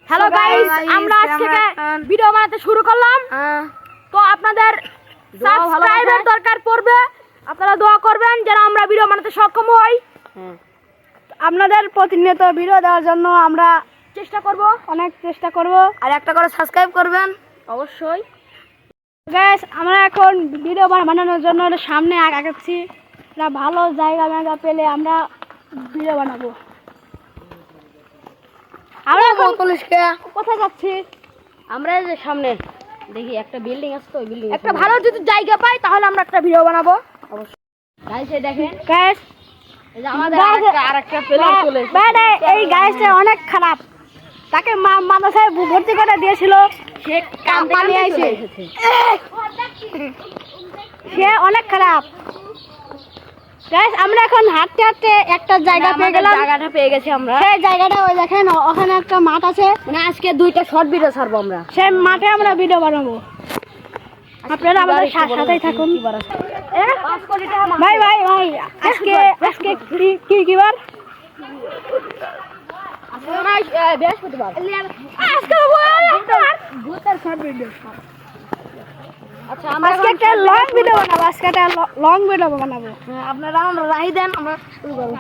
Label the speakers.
Speaker 1: Hello guys, আমরা আজ থেকে ভিডিও বানাতে শুরু করলাম। তো আপনাদের সাবস্ক্রাইবার দরকার পড়বে, আপনারা দোয়া করবেন যেন আমরা ভিডিও বানাতে সক্ষম হই।
Speaker 2: আপনাদের প্রতিনিয়ত ভিডিও দেওয়ার জন্য আমরা
Speaker 1: অনেক চেষ্টা করব।
Speaker 2: আর একটা করে সাবস্ক্রাইব করবেন
Speaker 1: অবশ্যই
Speaker 2: গাইস। আমরা এখন ভিডিও বানানোর জন্য সামনে আগাচ্ছি। একটা ভালো জায়গা পেলে আমরা ভিডিও বানাবো। আমরা এখন কোথায় যাচ্ছি?
Speaker 1: আমরা এই যে সামনে দেখি একটা বিল্ডিং আছে, তো ওই বিল্ডিং একটা ভালো যদি জায়গা পাই তাহলে আমরা একটা ভিডিও বানাবো। অবশ্যই গাইস, এই দেখেন
Speaker 2: গাইস,
Speaker 1: এই যে আমাদের আরেকটা প্লেয়ার চলে এসেছে।
Speaker 2: এই গাইসটা অনেক খারাপ। তাকে মাদ্রাসায় ভর্তি করে দিয়েছিল,
Speaker 1: সে কাম
Speaker 2: এসেছে। সে অনেক খারাপ। গাইস, আমরা এখন হাঁটতে হাঁটতে একটা জায়গা পেয়ে গেলাম।
Speaker 1: জায়গাটা পেয়ে গেছি আমরা।
Speaker 2: সেই জায়গাটা ওই দেখেন, ওখানে একটা মাঠ আছে।
Speaker 1: মানে আজকে দুইটা শর্ট ভিডিও ছাড়বো আমরা।
Speaker 2: সেই মাঠে আমরা ভিডিও বানাবো। আপনারা আমাদের সাথেই থাকুন। ভাই ভাই ভাই, আজকে কি বার?
Speaker 1: বৃহস্পতিবার। আচ্ছা, আমরা
Speaker 2: আজকে একটা লং ভিডিও বানাবো।
Speaker 1: আপনারা রাহি দেন, আমরা শুরু করবো।